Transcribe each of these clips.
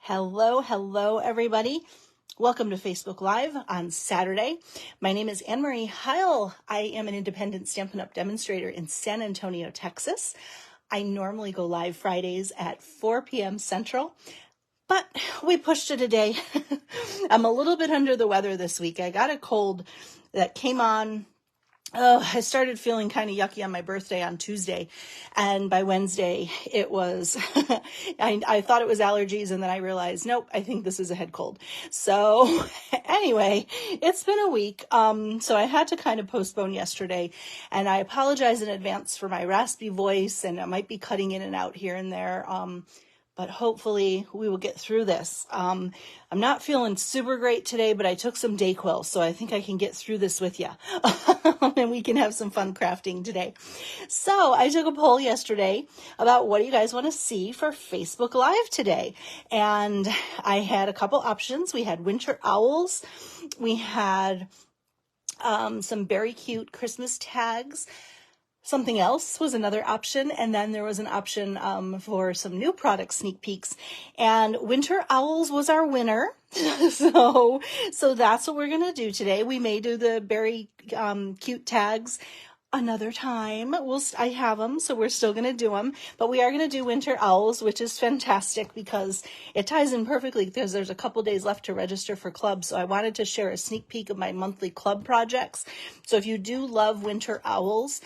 Hello, everybody. Welcome to Facebook Live on Saturday. My name is Anne Marie Heil. I am an independent Stampin' Up! Demonstrator in San Antonio, Texas. I normally go live Fridays at 4 p.m. Central, but we pushed it a day. I'm a little bit under the weather this week. I got a cold that came on. I started feeling kind of yucky on my birthday on Tuesday, and by Wednesday it was, I thought it was allergies, and then I realized, nope, I think this is a head cold. So anyway, it's been a week, so I had to kind of postpone yesterday, and I apologize in advance for my raspy voice, and I might be cutting in and out here and there, but hopefully we will get through this. I'm not feeling super great today, but I took some Dayquil, so I think I can get through this with you. And we can have some fun crafting today. So I took a poll yesterday about what do you guys want to see for Facebook Live today. And I had a couple options. We had winter owls. We had some very cute Christmas tags. Something else was another option, and then there was an option for some new product sneak peeks, and winter owls was our winner. So that's what we're gonna do today. We may do the very cute tags another time. I have them, so we're still gonna do them, but we are gonna do winter owls, which is fantastic because it ties in perfectly because there's a couple days left to register for clubs. So I wanted to share a sneak peek of my monthly club projects. So if you do love winter owls,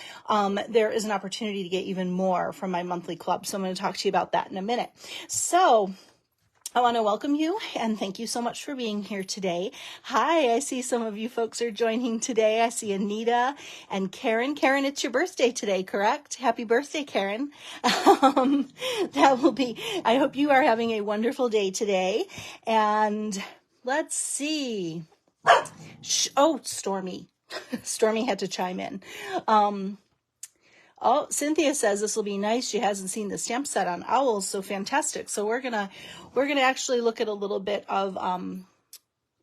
there is an opportunity to get even more from my monthly club. So I'm going to talk to you about that in a minute. So I want to welcome you and thank you so much for being here today. Hi, I see some of you folks are joining today. I see Anita and Karen. Karen, it's your birthday today, correct? Happy birthday, Karen. I hope you are having a wonderful day today. And let's see. Stormy. Stormy had to chime in. Cynthia says this will be nice. She hasn't seen the stamp set on owls, so fantastic. So we're gonna actually look at a little bit of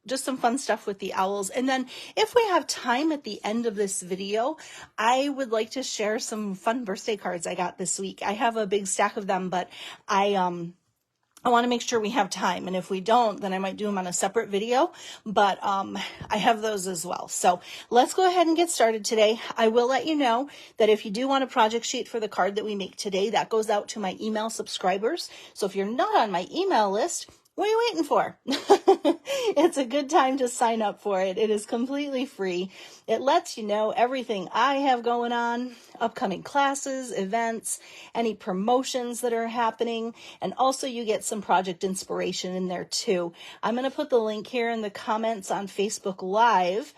just some fun stuff with the owls. And then if we have time at the end of this video, I would like to share some fun birthday cards I got this week. I have a big stack of them, but I want to make sure we have time, and if we don't, then I might do them on a separate video, but I have those as well. So let's go ahead and get started today. I will let you know that if you do want a project sheet for the card that we make today, that goes out to my email subscribers. So if you're not on my email list, what are you waiting for? It's a good time to sign up for it. It is completely free. It lets you know everything I have going on, upcoming classes, events, any promotions that are happening, and also you get some project inspiration in there too. I'm going to put the link here in the comments on Facebook Live.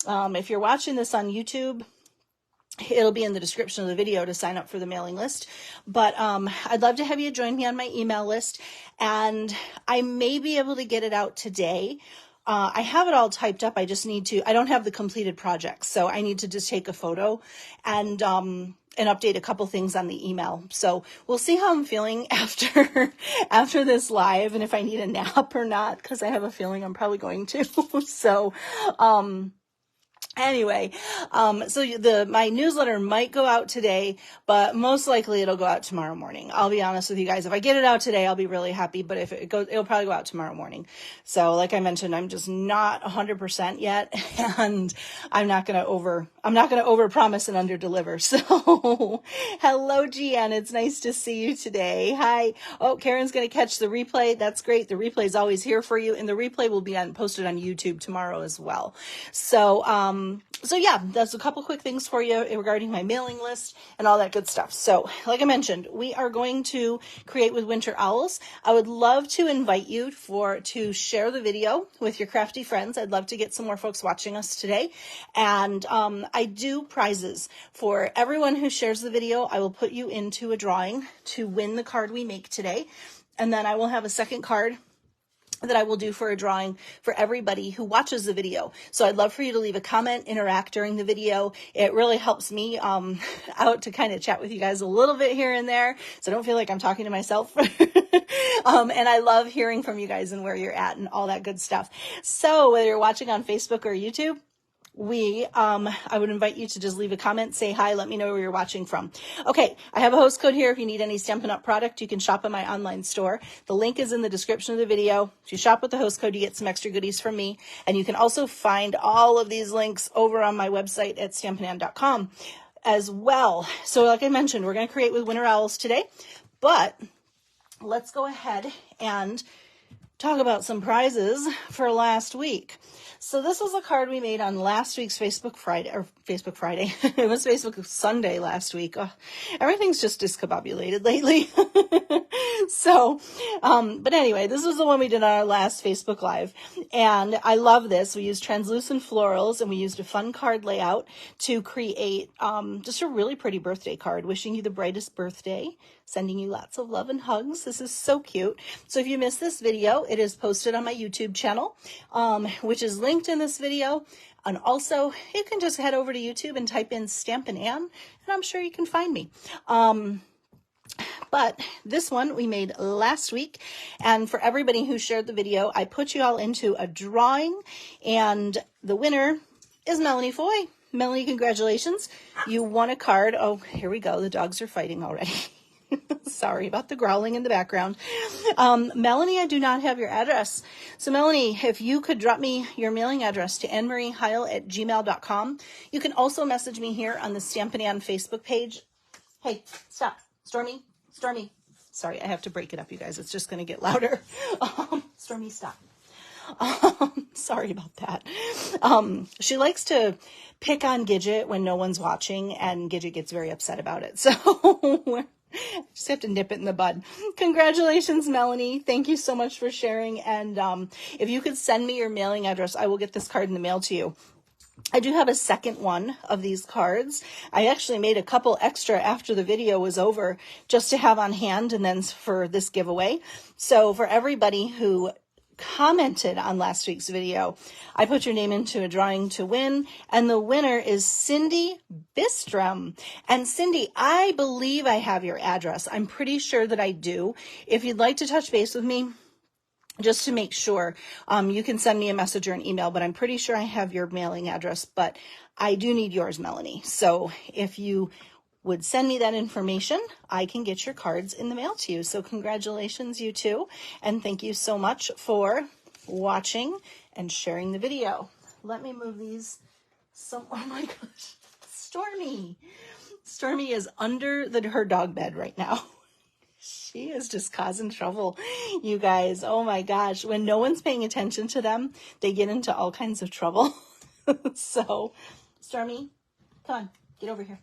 If you're watching this on YouTube, it'll be in the description of the video to sign up for the mailing list. But I'd love to have you join me on my email list, and I may be able to get it out today. I have it all typed up. I don't have the completed projects, so I need to just take a photo and update a couple things on the email. So we'll see how I'm feeling after this live, and if I need a nap or not, because I have a feeling I'm probably going to. So anyway, so my newsletter might go out today, but most likely it'll go out tomorrow morning. I'll be honest with you guys. If I get it out today, I'll be really happy, but if it'll probably go out tomorrow morning. So like I mentioned, I'm just not 100% yet, and I'm not going to over promise and under deliver. So hello, Gian. It's nice to see you today. Hi. Oh, Karen's going to catch the replay. That's great. The replay is always here for you, and the replay will be posted on YouTube tomorrow as well. So yeah, that's a couple quick things for you regarding my mailing list and all that good stuff. So like I mentioned, we are going to create with winter owls. I would love to invite you to share the video with your crafty friends. I'd love to get some more folks watching us today. And I do prizes for everyone who shares the video. I will put you into a drawing to win the card we make today. And then I will have a second card that I will do for a drawing for everybody who watches the video. So I'd love for you to leave a comment, interact during the video. It really helps me out to kind of chat with you guys a little bit here and there, so I don't feel like I'm talking to myself. And I love hearing from you guys and where you're at and all that good stuff. So whether you're watching on Facebook or YouTube, I would invite you to just leave a comment, say hi, let me know where you're watching from. Okay, I have a host code here. If you need any Stampin' Up! Product, you can shop in my online store. The link is in the description of the video. If you shop with the host code, you get some extra goodies from me. And you can also find all of these links over on my website at stampinan.com as well. So like I mentioned, we're going to create with Winter Owls today, but let's go ahead and talk about some prizes for last week. So this was a card we made on last week's Facebook Friday. It was Facebook Sunday last week. Oh, everything's just discombobulated lately. But anyway, this was the one we did on our last Facebook Live. And I love this. We used translucent florals and we used a fun card layout to create just a really pretty birthday card, wishing you the brightest birthday, sending you lots of love and hugs. This is so cute. So if you missed this video, it is posted on my YouTube channel, which is linked in this video. And also, you can just head over to YouTube and type in Stampin' Ann, and I'm sure you can find me. But this one we made last week, and for everybody who shared the video, I put you all into a drawing, and the winner is Melanie Foy. Melanie, congratulations. You won a card. Oh, here we go. The dogs are fighting already. Sorry about the growling in the background. Melanie, I do not have your address. So Melanie, if you could drop me your mailing address to annmarieheil@gmail.com. You can also message me here on the Stampin' Ann Facebook page. Hey, stop. Stormy. Sorry, I have to break it up, you guys. It's just going to get louder. Stormy, stop. Sorry about that. She likes to pick on Gidget when no one's watching, and Gidget gets very upset about it. So just have to nip it in the bud. Congratulations, Melanie. Thank you so much for sharing. And if you could send me your mailing address, I will get this card in the mail to you. I do have a second one of these cards. I actually made a couple extra after the video was over just to have on hand and then for this giveaway. So for everybody who commented on last week's video, I put your name into a drawing to win, and the winner is Cindy Bistrom. And Cindy, I believe I have your address. I'm pretty sure that I do. If you'd like to touch base with me, just to make sure, you can send me a message or an email, but I'm pretty sure I have your mailing address, but I do need yours, Melanie. So if you would send me that information, I can get your cards in the mail to you. So congratulations, you two. And thank you so much for watching and sharing the video. Let me move these. Oh my gosh, Stormy. Stormy is under her dog bed right now. She is just causing trouble, you guys. Oh my gosh. When no one's paying attention to them, they get into all kinds of trouble. So, Stormy, come on, get over here.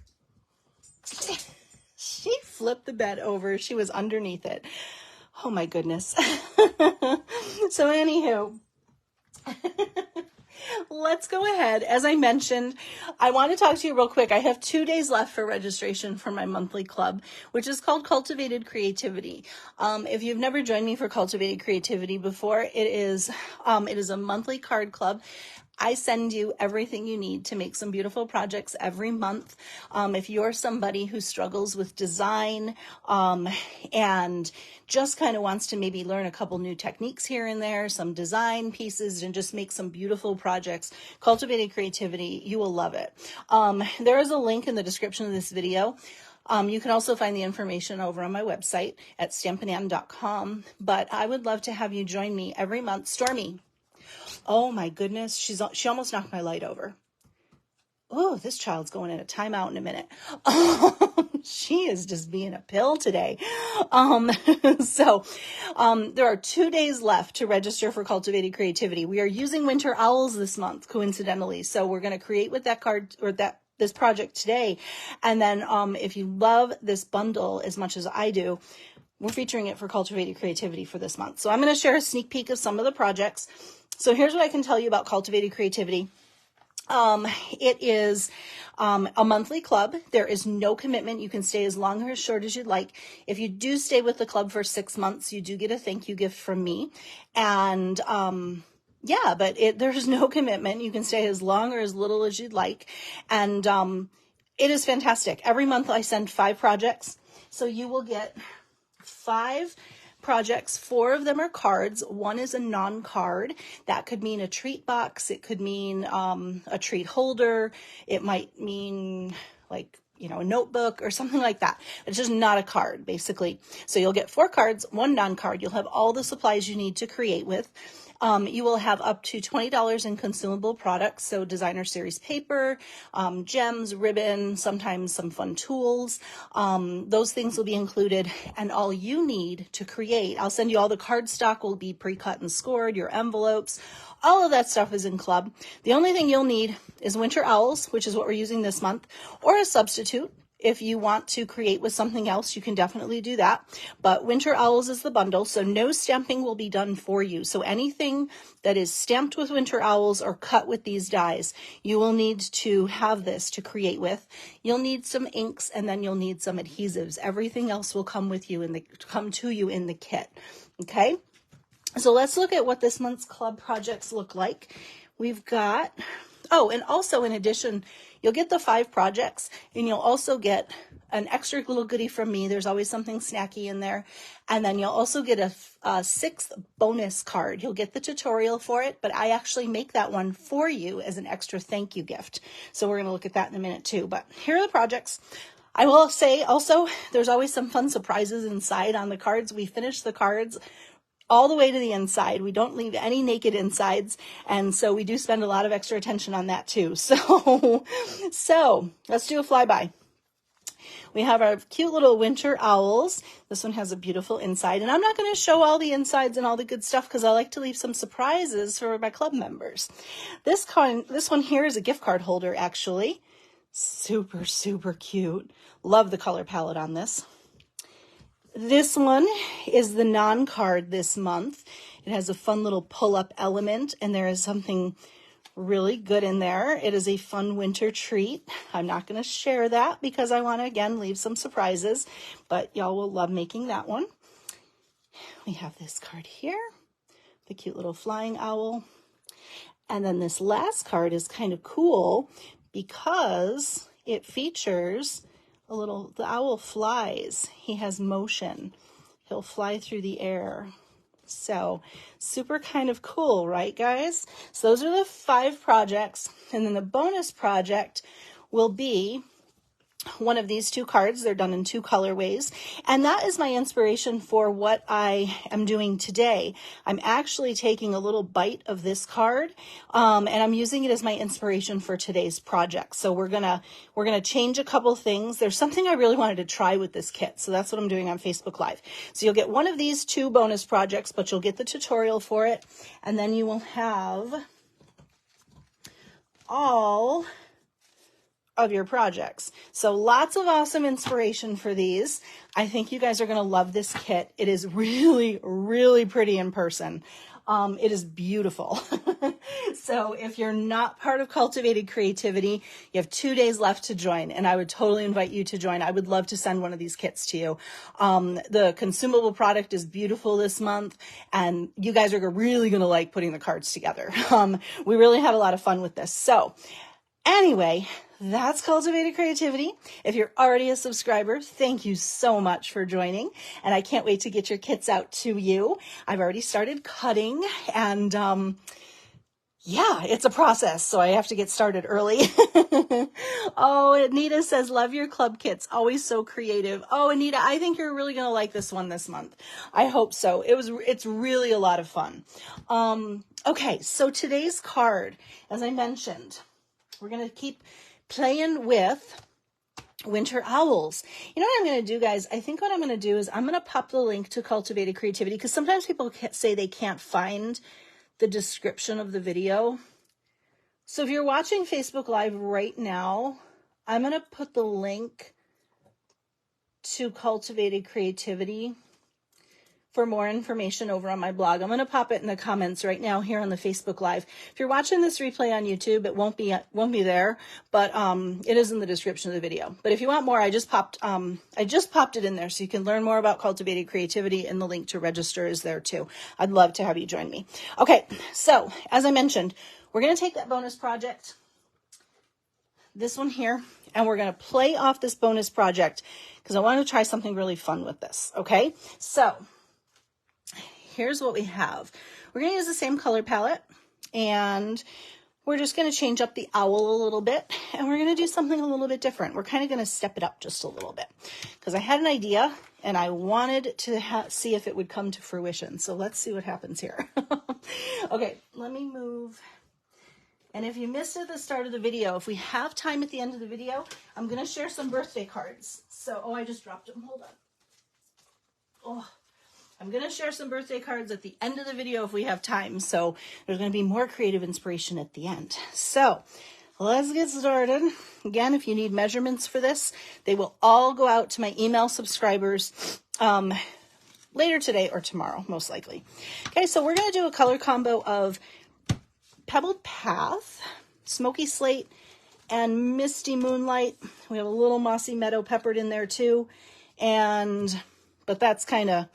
She flipped the bed over. She was underneath it. Oh my goodness. So anywho, let's go ahead. As I mentioned, I want to talk to you real quick. I have 2 days left for registration for my monthly club, which is called Cultivated Creativity. If you've never joined me for Cultivated Creativity before, it is a monthly card club. I send you everything you need to make some beautiful projects every month. If you're somebody who struggles with design and just kind of wants to maybe learn a couple new techniques here and there, some design pieces, and just make some beautiful projects, Cultivated Creativity, you will love it. There is a link in the description of this video. You can also find the information over on my website at stampinan.com, but I would love to have you join me every month. Stormy. Oh my goodness, she almost knocked my light over. Oh, this child's going in a timeout in a minute. She is just being a pill today. There are 2 days left to register for Cultivated Creativity. We are using Winter Owls this month, coincidentally. So we're going to create with that card or this project today. And then if you love this bundle as much as I do, we're featuring it for Cultivated Creativity for this month. So I'm going to share a sneak peek of some of the projects. So here's what I can tell you about Cultivated Creativity. It is a monthly club. There is no commitment. You can stay as long or as short as you'd like. If you do stay with the club for 6 months, you do get a thank you gift from me. And yeah, but there's no commitment. You can stay as long or as little as you'd like. And it is fantastic. Every month I send 5 projects. So you will get 5 projects. 4 of them are cards. 1 is a non-card. That could mean a treat box. It could mean a treat holder. It might mean like, a notebook or something like that. It's just not a card, basically. So you'll get 4 cards, 1 non-card. You'll have all the supplies you need to create with. You will have up to $20 in consumable products, so designer series paper, gems, ribbon, sometimes some fun tools. Those things will be included, and all you need to create, I'll send you all the cardstock will be pre-cut and scored, your envelopes, all of that stuff is in club. The only thing you'll need is winter owls, which is what we're using this month, or a substitute. If you want to create with something else, you can definitely do that. But winter owls is the bundle, so no stamping will be done for you. So anything that is stamped with winter owls or cut with these dies, you will need to have this to create with. You'll need some inks, and then you'll need some adhesives. Everything else will come to you in the kit. Okay? So let's look at what this month's club projects look like. We've got, and also in addition, you'll get the 5 projects, and you'll also get an extra little goodie from me. There's always something snacky in there. And then you'll also get a 6th bonus card. You'll get the tutorial for it, but I actually make that one for you as an extra thank you gift. So we're going to look at that in a minute too. But here are the projects. I will say also, there's always some fun surprises inside on the cards. We finish the cards all the way to the inside. We don't leave any naked insides. And so we do spend a lot of extra attention on that too. So let's do a flyby. We have our cute little winter owls. This one has a beautiful inside. And I'm not going to show all the insides and all the good stuff because I like to leave some surprises for my club members. This one here is a gift card holder, actually. Super, super cute. Love the color palette on this. This one is the non-card this month. It has a fun little pull-up element, and there is something really good in there. It is a fun winter treat. I'm not going to share that because I want to, again, leave some surprises, but y'all will love making that one. We have this card here, the cute little flying owl. And then this last card is kind of cool because it features the owl flies. He has motion. He'll fly through the air. So super kind of cool, right, guys? So those are the 5 projects. And then the bonus project will be one of these 2 cards. They're done in 2 colorways. And that is my inspiration for what I am doing today. I'm actually taking a little bite of this card, and I'm using it as my inspiration for today's project. So we're gonna change a couple things. There's something I really wanted to try with this kit. So that's what I'm doing on Facebook Live. So you'll get one of these 2 bonus projects, but you'll get the tutorial for it. And then you will have all of your projects. So lots of awesome inspiration for these. I think you guys are going to love this kit. It is really, really pretty in person. It is beautiful. So if you're not part of Cultivated Creativity, you have 2 days left to join, and I would totally invite you to join. I would love to send one of these kits to you. The consumable product is beautiful this month, and you guys are really going to like putting the cards together. We really had a lot of fun with this. So anyway, that's Cultivated Creativity. If you're already a subscriber, thank you so much for joining. And I can't wait to get your kits out to you. I've already started cutting, and yeah, it's a process, so I have to get started early. Oh, Anita says, love your club kits. Always so creative. Oh, Anita, I think you're really going to like this one this month. I hope so. It's really a lot of fun. Okay, so today's card, as I mentioned, we're going to keep playing with winter owls. You know what I'm going to do, guys? I think what I'm going to do is I'm going to pop the link to Cultivated Creativity, because sometimes people say they can't find the description of the video. So if you're watching Facebook Live right now, I'm going to put the link to Cultivated Creativity for more information over on my blog. I'm going to pop it in the comments right now here on the Facebook Live. If you're watching this replay on YouTube, it won't be there, but it is in the description of the video. But if you want more, I just popped it in there so you can learn more about Cultivated Creativity, and the link to register is there too. I'd love to have you join me. Okay, so as I mentioned, we're going to take that bonus project, this one here, and we're going to play off this bonus project because I want to try something really fun with this. Okay, so here's what we have. We're going to use the same color palette, and we're just going to change up the owl a little bit, and we're going to do something a little bit different. We're kind of going to step it up just a little bit because I had an idea and I wanted to see if it would come to fruition. So let's see what happens here. Okay, let me move. And if you missed it at the start of the video, if we have time at the end of the video, I'm going to share some birthday cards. So, oh, I just dropped them. Hold on. Oh, I'm going to share some birthday cards at the end of the video if we have time. So there's going to be more creative inspiration at the end. So let's get started. Again, if you need measurements for this, they will all go out to my email subscribers later today or tomorrow, most likely. Okay, so we're going to do a color combo of Pebbled Path, Smoky Slate, and Misty Moonlight. We have a little Mossy Meadow peppered in there too. But that's kind of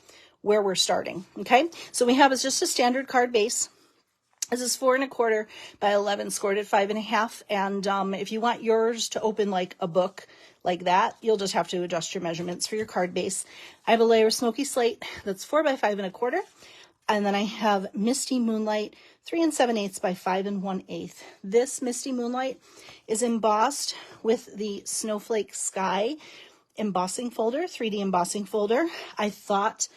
where we're starting. Okay, so we have is just a standard card base. This is 4 1/4 by 11, scored at 5 1/2. And if you want yours to open like a book like that, you'll just have to adjust your measurements for your card base. I have a layer of Smoky Slate that's 4 by 5 1/4. And then I have Misty Moonlight, 3 7/8 by 5 1/8. This Misty Moonlight is embossed with the Snowflake Sky embossing folder, 3D embossing folder. I thought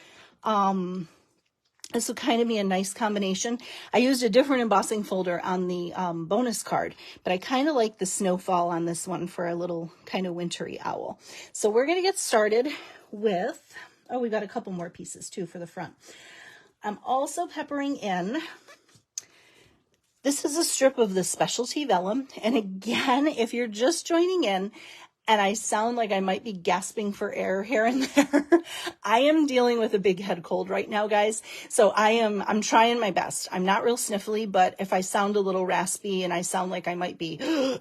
this would kind of be a nice combination. I used a different embossing folder on the bonus card, but I kind of like the snowfall on this one for a little kind of wintry owl. So we're going to get started with, oh, we got a couple more pieces too for the front. I'm also peppering in, this is a strip of the specialty vellum. And again, if you're just joining in, and I sound like I might be gasping for air here and there, I am dealing with a big head cold right now, guys. So I'm trying my best. I'm not real sniffly, but if I sound a little raspy and I sound like I might be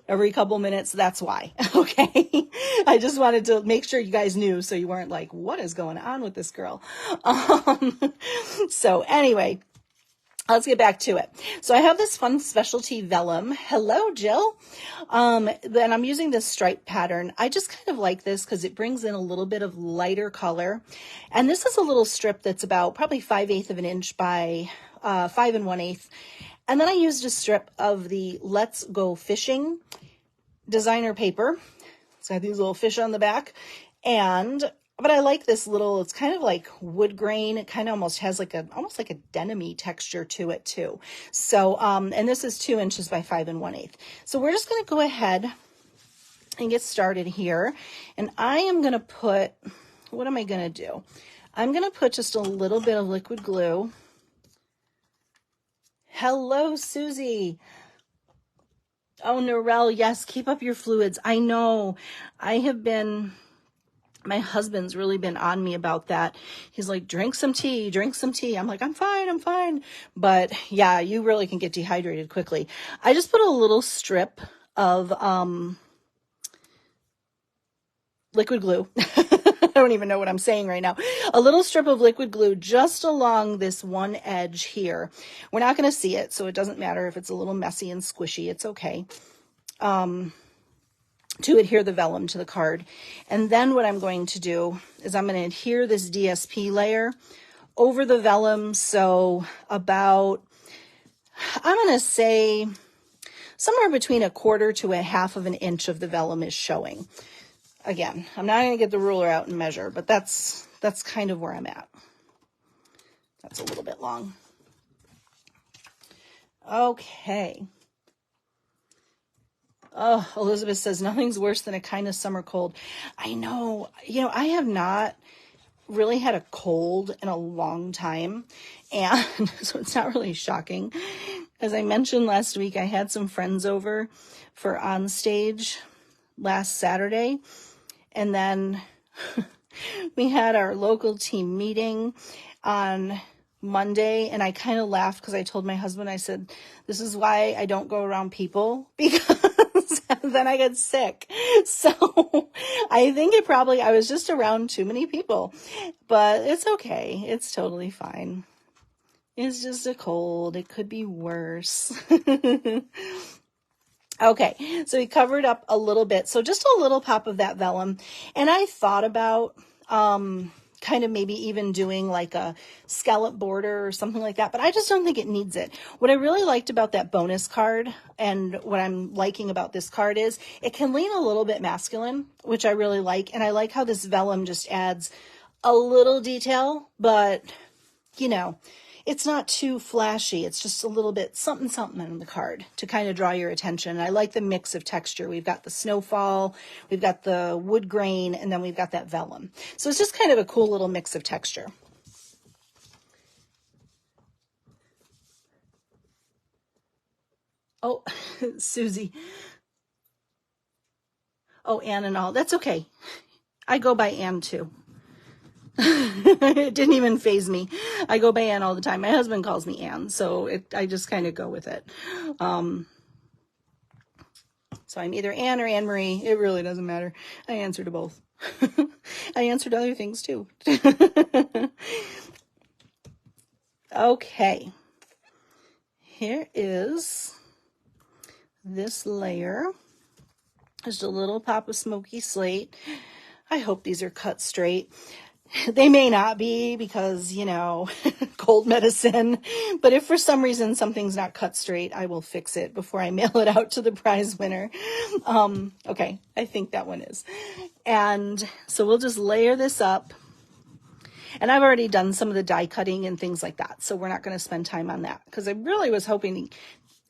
every couple minutes, that's why. Okay. I just wanted to make sure you guys knew so you weren't like, what is going on with this girl? So anyway, let's get back to it. So I have this fun specialty vellum. Hello, Jill. Then I'm using this stripe pattern. I just kind of like this because it brings in a little bit of lighter color. And this is a little strip that's about probably 5/8 of an inch by 5 1/8. And then I used a strip of the Let's Go Fishing designer paper. It's got these little fish on the back. But I like this little, it's kind of like wood grain. It kind of almost has like almost like a denim-y texture to it too. So, and this is 2 inches by 5 1/8. So we're just going to go ahead and get started here. And I am going to put, what am I going to do? I'm going to put just a little bit of liquid glue. Hello, Susie. Oh, Norel, yes, keep up your fluids. I know. My husband's really been on me about that. He's like, drink some tea, drink some tea. I'm like, I'm fine. But yeah, you really can get dehydrated quickly. I just put a little strip of liquid glue. I don't even know what I'm saying right now. A little strip of liquid glue just along this one edge here. We're not going to see it, so it doesn't matter if it's a little messy and squishy. It's okay. To adhere the vellum to the card. And then what I'm going to do is I'm going to adhere this DSP layer over the vellum. So about, I'm going to say somewhere between 1/4 to 1/2 of an inch of the vellum is showing. Again, I'm not going to get the ruler out and measure, but that's kind of where I'm at. That's a little bit long. Okay. Oh, Elizabeth says, nothing's worse than a kind of summer cold. I know, I have not really had a cold in a long time. And so it's not really shocking. As I mentioned last week, I had some friends over for On Stage last Saturday. And then we had our local team meeting on Monday, and I kind of laughed because I told my husband, I said, this is why I don't go around people, because then I get sick. So I think I was just around too many people, but it's okay. It's totally fine. It's just a cold. It could be worse. Okay, so we covered up a little bit. So just a little pop of that vellum. And I thought about kind of maybe even doing like a scallop border or something like that, but I just don't think it needs it. What I really liked about that bonus card and what I'm liking about this card is it can lean a little bit masculine, which I really like. And I like how this vellum just adds a little detail, but you know, it's not too flashy. It's just a little bit something something in the card to kind of draw your attention. I like the mix of texture. We've got the snowfall, we've got the wood grain, and then we've got that vellum. So it's just kind of a cool little mix of texture. Oh, Susie. Oh, Ann and all. That's okay. I go by Ann too. It didn't even faze me. I go by Ann all the time. My husband calls me Ann, so I just kind of go with it. So I'm either Ann or Anne Marie. It really doesn't matter. I answer to both. I answer to other things too. Okay. Here is this layer. Just a little pop of smoky slate. I hope these are cut straight. They may not be because, you know, cold medicine, but if for some reason something's not cut straight, I will fix it before I mail it out to the prize winner. Okay, I think that one is. And so we'll just layer this up. And I've already done some of the die cutting and things like that, so we're not going to spend time on that because I really was hoping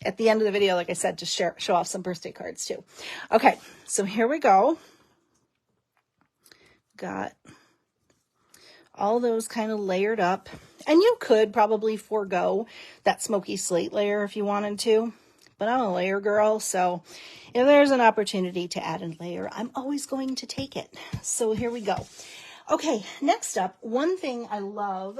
at the end of the video, like I said, to show off some birthday cards too. Okay, so here we go. Got all those kind of layered up, and you could probably forego that smoky slate layer if you wanted to, but I'm a layer girl, so if there's an opportunity to add a layer, I'm always going to take it. So here we go. Okay, next up, one thing I love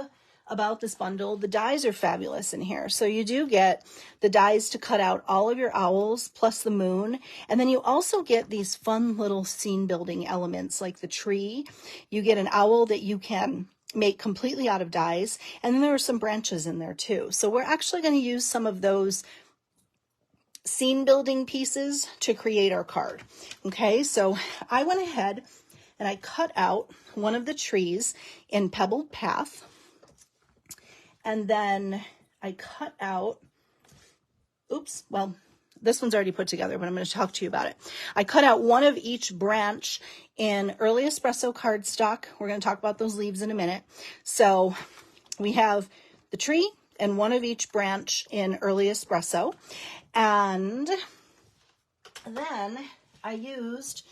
about this bundle, the dies are fabulous in here. So you do get the dies to cut out all of your owls plus the moon. And then you also get these fun little scene building elements like the tree. You get an owl that you can make completely out of dies. And then there are some branches in there too. So we're actually going to use some of those scene building pieces to create our card. Okay, so I went ahead and I cut out one of the trees in Pebbled Path. And then I cut out, oops, well, this one's already put together, but I'm going to talk to you about it. I cut out one of each branch in Early Espresso cardstock. We're going to talk about those leaves in a minute. So we have the tree and one of each branch in Early Espresso. And then I used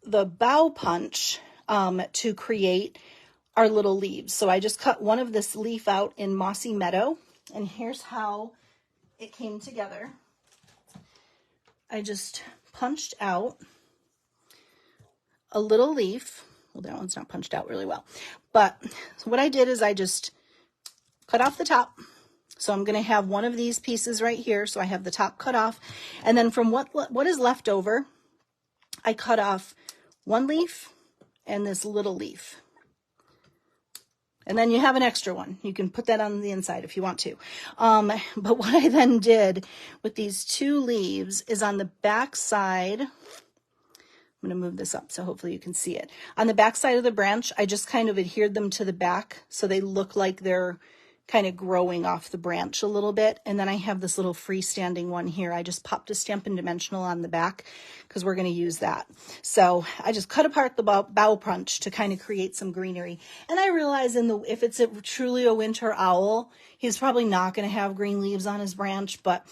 the bow punch to create our little leaves. So I just cut one of this leaf out in Mossy Meadow, and here's how it came together. I just punched out a little leaf. Well, that one's not punched out really well, but what I did is I just cut off the top. So I'm going to have one of these pieces right here. So I have the top cut off, and then from what is left over, I cut off one leaf and this little leaf. And then you have an extra one. You can put that on the inside if you want to. But what I then did with these two leaves is on the back side, I'm going to move this up so hopefully you can see it. On the back side of the branch, I just kind of adhered them to the back so they look like they're kind of growing off the branch a little bit. And then I have this little freestanding one here. I just popped a Stampin' Dimensional on the back because we're going to use that. So I just cut apart the bow punch to kind of create some greenery. And I realize if it's truly a winter owl, he's probably not going to have green leaves on his branch, but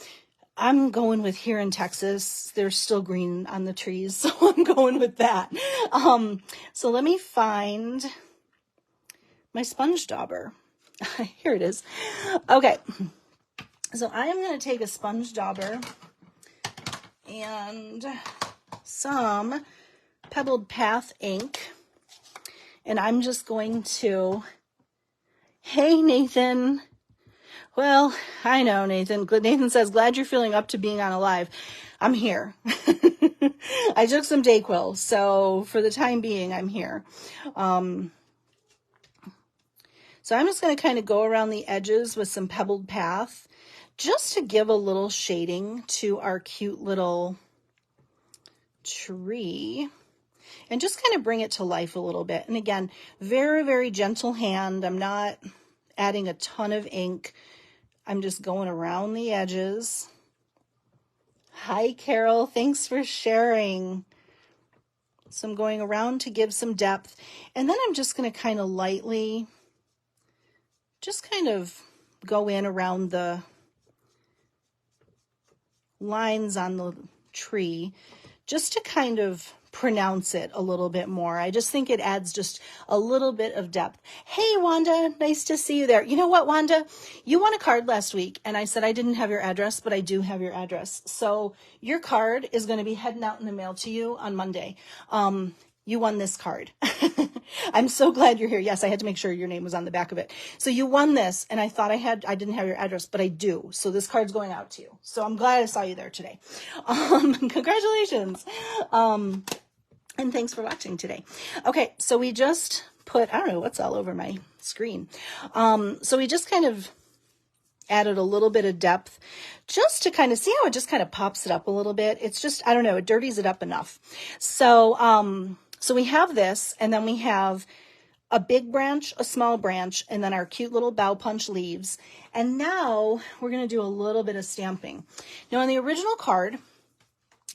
I'm going with here in Texas, there's still green on the trees, so I'm going with that. So let me find my sponge dauber. Here it is. Okay, so I am going to take a sponge dauber and some Pebbled Path ink, and I'm just going to, hey Nathan. Well, I know, Nathan. Nathan says, glad you're feeling up to being on Alive. I'm here. I took some Dayquil, so for the time being, I'm here. So I'm just going to kind of go around the edges with some Pebbled Path just to give a little shading to our cute little tree. and just kind of bring it to life a little bit. And again, very, very gentle hand. I'm not adding a ton of ink. I'm just going around the edges. Hi, Carol. Thanks for sharing. So I'm going around to give some depth. And then I'm just going to kind of lightly just kind of go in around the lines on the tree just to kind of pronounce it a little bit more. I just think it adds just a little bit of depth. Hey, Wanda, nice to see you there. You know what, Wanda? You won a card last week, and I said I didn't have your address, but I do have your address. So your card is going to be heading out in the mail to you on Monday. You won this card. I'm so glad you're here. Yes, I had to make sure your name was on the back of it. So you won this, and I thought I didn't have your address, but I do. So this card's going out to you. So I'm glad I saw you there today. Congratulations. And thanks for watching today. Okay, so we just put, I don't know what's all over my screen. So we just kind of added a little bit of depth just to kind of see how it just kind of pops it up a little bit. It's just, I don't know, it dirties it up enough. So, so we have this, and then we have a big branch, a small branch, and then our cute little bow punch leaves. And now we're going to do a little bit of stamping. Now on the original card,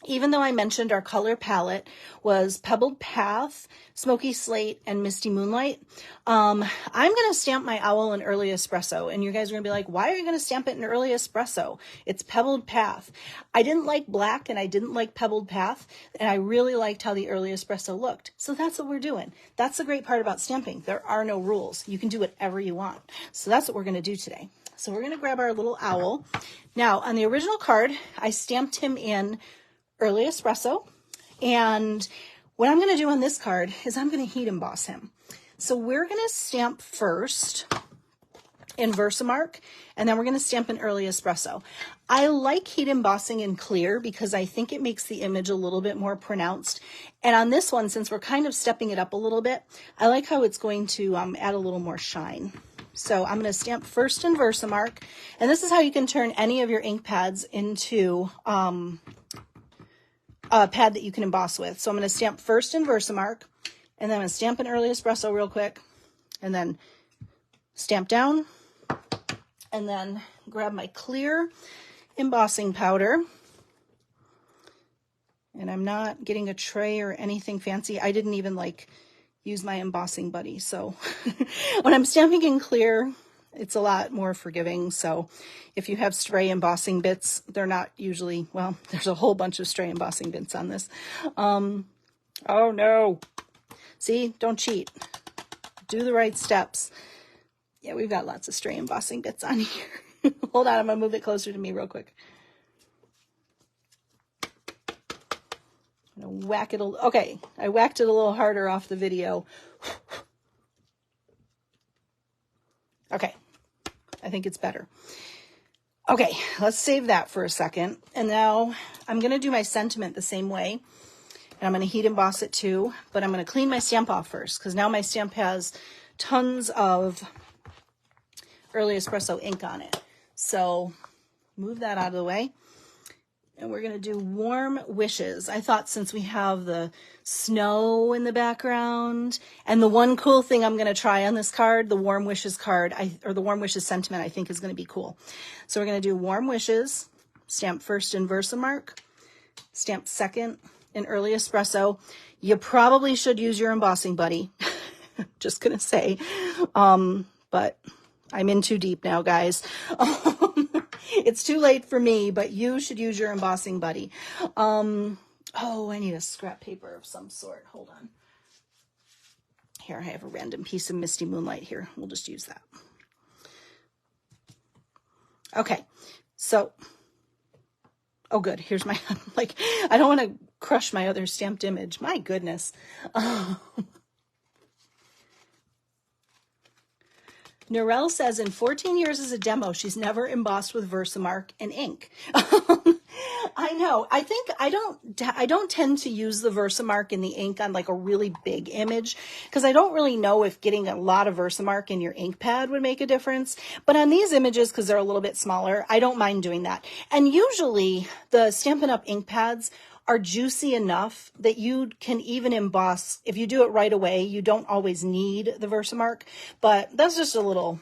even though I mentioned our color palette was Pebbled Path, Smoky Slate, and Misty Moonlight, I'm going to stamp my owl in Early Espresso. And you guys are going to be like, why are you going to stamp it in Early Espresso? It's Pebbled Path. I didn't like black and I didn't like Pebbled Path, and I really liked how the Early Espresso looked. So that's what we're doing. That's the great part about stamping. There are no rules. You can do whatever you want. So that's what we're going to do today. So we're going to grab our little owl. Now, on the original card, I stamped him in Early Espresso, and what I'm going to do on this card is I'm going to heat emboss him. So we're going to stamp first in Versamark, and then we're going to stamp in Early Espresso. I like heat embossing in clear because I think it makes the image a little bit more pronounced. And on this one, since we're kind of stepping it up a little bit, I like how it's going to add a little more shine. So I'm going to stamp first in Versamark, and this is how you can turn any of your ink pads into a pad that you can emboss with. So I'm going to stamp first in Versamark, and then I'm going to stamp in Early Espresso real quick, and then stamp down, and then grab my clear embossing powder. And I'm not getting a tray or anything fancy. I didn't even use my embossing buddy. So when I'm stamping in clear, it's a lot more forgiving. So if you have stray embossing bits, they're not usually, well, there's a whole bunch of stray embossing bits on this. Oh no. See, don't cheat. Do the right steps. Yeah, we've got lots of stray embossing bits on here. Hold on, I'm gonna move it closer to me real quick. I'm gonna whack it okay, I whacked it a little harder off the video. Okay, I think it's better. Okay, let's save that for a second. And now I'm going to do my sentiment the same way. And I'm going to heat emboss it too, but I'm going to clean my stamp off first because now my stamp has tons of Early Espresso ink on it. So move that out of the way. And we're going to do Warm Wishes. I thought since we have the snow in the background, and the one cool thing I'm going to try on this card, the Warm Wishes card, or the Warm Wishes sentiment, I think is going to be cool. So we're going to do Warm Wishes, stamp first in Versamark, stamp second in Early Espresso. You probably should use your embossing buddy. Just going to say, but I'm in too deep now, guys. It's too late for me, but you should use your embossing buddy. Oh, I need a scrap paper of some sort. Hold on. Here, I have a random piece of Misty Moonlight here. We'll just use that. Okay, so, oh good, here's my, I don't want to crush my other stamped image. My goodness. Norel says in 14 years as a demo, she's never embossed with Versamark and ink. I know. I think I don't tend to use the Versamark and the ink on a really big image because I don't really know if getting a lot of Versamark in your ink pad would make a difference. But on these images, because they're a little bit smaller, I don't mind doing that. And usually the Stampin' Up! Ink pads are juicy enough that you can even emboss. If you do it right away, you don't always need the Versamark, but that's just a little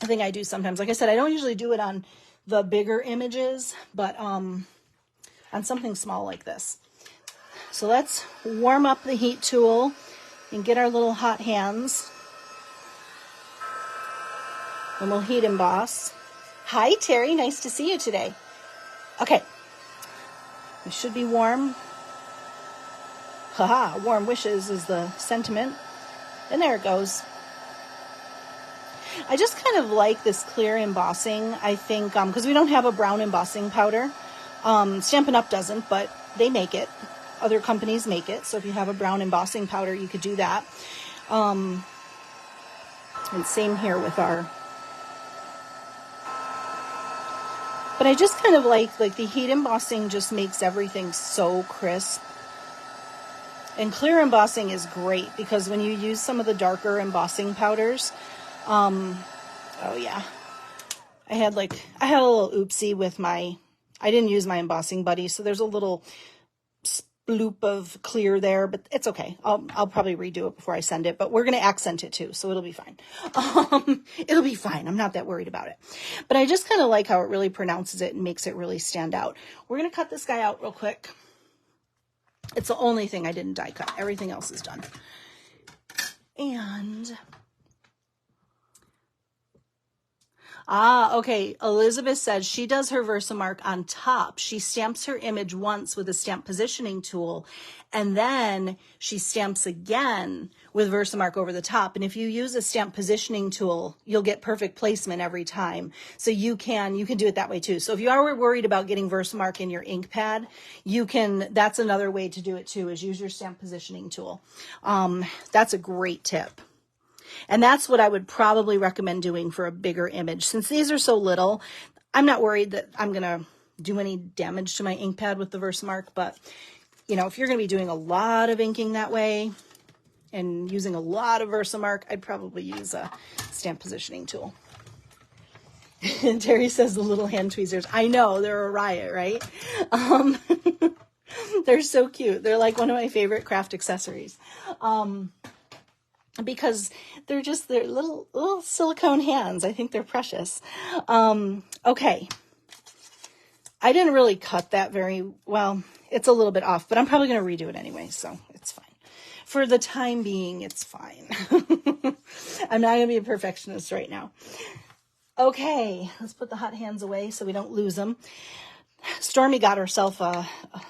thing I do sometimes. Like I said, I don't usually do it on the bigger images, but on something small like this. So let's warm up the heat tool and get our little hot hands, and we'll heat emboss. Hi, Terry. Nice to see you today. Okay. It should be warm. Haha, warm wishes is the sentiment. And there it goes. I just kind of like this clear embossing, I think, because we don't have a brown embossing powder. Stampin' Up! Doesn't, but they make it. Other companies make it. So if you have a brown embossing powder, you could do that. And same here with our... But I just kind of like the heat embossing just makes everything so crisp. And clear embossing is great because when you use some of the darker embossing powders, oh yeah, I had a little oopsie with I didn't use my embossing buddy, so there's a little loop of clear there, but it's okay. I'll probably redo it before I send it, but we're going to accent it too, so it'll be fine. It'll be fine. I'm not that worried about it, but I just kind of like how it really pronounces it and makes it really stand out. We're going to cut this guy out real quick. It's the only thing I didn't die cut. Everything else is done. And okay. Elizabeth says she does her Versamark on top. She stamps her image once with a stamp positioning tool, and then she stamps again with Versamark over the top. And if you use a stamp positioning tool, you'll get perfect placement every time. So you can do it that way too. So if you are worried about getting Versamark in your ink pad, that's another way to do it too, is use your stamp positioning tool. That's a great tip. And that's what I would probably recommend doing for a bigger image. Since these are so little, I'm not worried that I'm going to do any damage to my ink pad with the Versamark. But, if you're going to be doing a lot of inking that way and using a lot of Versamark, I'd probably use a stamp positioning tool. And Terry says the little hand tweezers. I know, they're a riot, right? They're so cute. They're like one of my favorite craft accessories. Because they're little silicone hands. I think they're precious. Okay. I didn't really cut that very well. It's a little bit off, but I'm probably going to redo it anyway, so it's fine. For the time being, it's fine. I'm not going to be a perfectionist right now. Okay, let's put the hot hands away so we don't lose them. Stormy got herself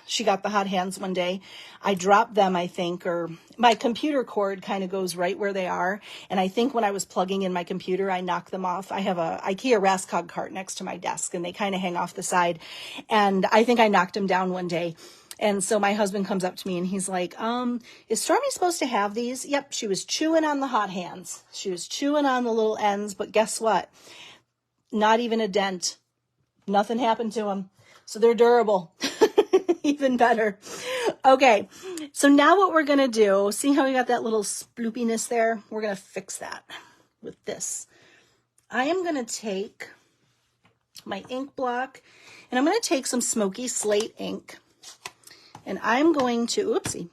she got the hot hands one day. I dropped them, I think, or my computer cord kind of goes right where they are. And I think when I was plugging in my computer, I knocked them off. I have a IKEA Raskog cart next to my desk, and they kind of hang off the side. And I think I knocked them down one day. And so my husband comes up to me and he's like, is Stormy supposed to have these? Yep, she was chewing on the hot hands. She was chewing on the little ends, but guess what? Not even a dent. Nothing happened to them. So they're durable. Even better. Okay, so now what we're going to do, see how we got that little sploopiness there? We're going to fix that with this. I am going to take my ink block, and I'm going to take some Smoky Slate ink, and I'm going to, oopsie,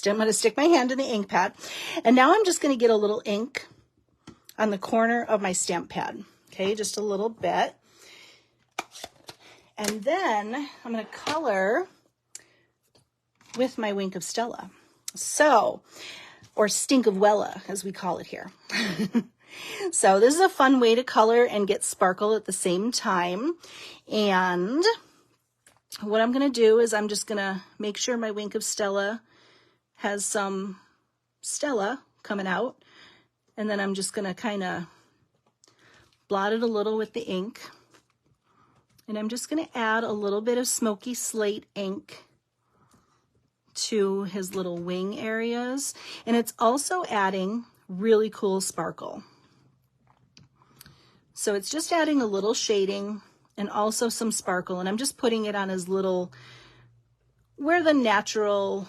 I'm going to stick my hand in the ink pad, and now I'm just going to get a little ink on the corner of my stamp pad. Okay, just a little bit. And then I'm going to color with my Wink of Stella. So, or Stink of Wella, as we call it here. So this is a fun way to color and get sparkle at the same time. And what I'm going to do is I'm just going to make sure my Wink of Stella has some Stella coming out. And then I'm just going to kind of blot it a little with the ink. And I'm just going to add a little bit of Smoky Slate ink to his little wing areas. And it's also adding really cool sparkle. So it's just adding a little shading and also some sparkle. And I'm just putting it on his little, where the natural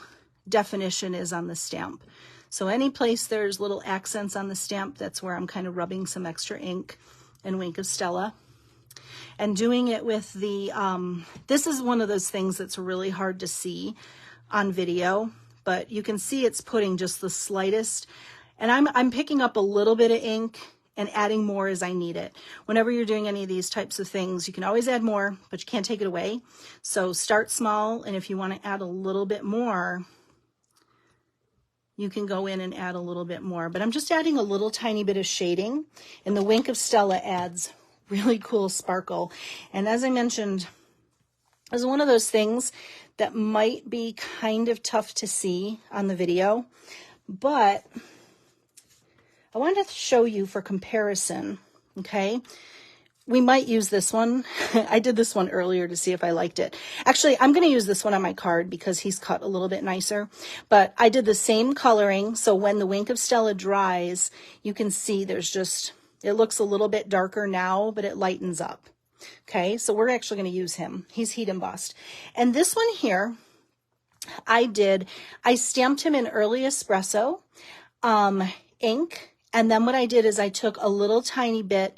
definition is on the stamp. So any place there's little accents on the stamp, that's where I'm kind of rubbing some extra ink and Wink of Stella. And doing it with the, this is one of those things that's really hard to see on video, but you can see it's putting just the slightest, and I'm picking up a little bit of ink and adding more as I need it. Whenever you're doing any of these types of things, you can always add more, but you can't take it away. So start small, and if you want to add a little bit more, you can go in and add a little bit more. But I'm just adding a little tiny bit of shading, and the Wink of Stella adds really cool sparkle. And as I mentioned, it's one of those things that might be kind of tough to see on the video, but I wanted to show you for comparison, okay? We might use this one. I did this one earlier to see if I liked it. Actually, I'm going to use this one on my card because he's cut a little bit nicer. But I did the same coloring, so when the Wink of Stella dries, you can see there's just, it looks a little bit darker now, but it lightens up. Okay, so we're actually going to use him. He's heat embossed. And this one here, I stamped him in Early Espresso ink. And then what I did is I took a little tiny bit.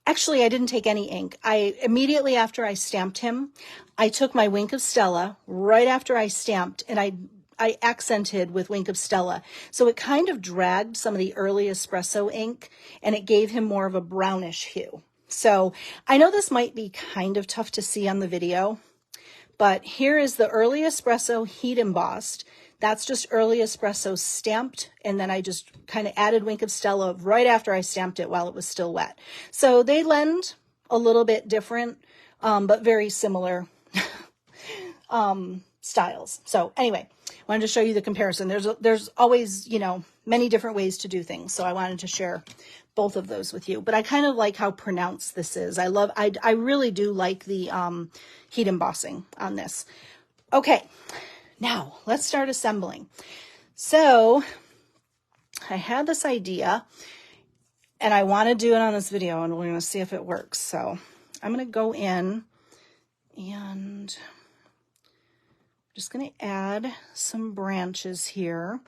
Actually, I didn't take any ink. Immediately after I stamped him, I took my Wink of Stella right after I stamped, and I accented with Wink of Stella. So it kind of dragged some of the Early Espresso ink, and it gave him more of a brownish hue. So I know this might be kind of tough to see on the video, but here is the Early Espresso heat embossed. That's just Early Espresso stamped, and then I just kind of added Wink of Stella right after I stamped it while it was still wet. So they lend a little bit different, but very similar styles. So anyway, I wanted to show you the comparison. There's always, you know, many different ways to do things. So I wanted to share both of those with you, but I kind of like how pronounced this is. I really do like the heat embossing on this. Okay, now let's start assembling. So I had this idea and I want to do it on this video, and we're going to see if it works. So I'm going to go in and I'm just going to add some branches here.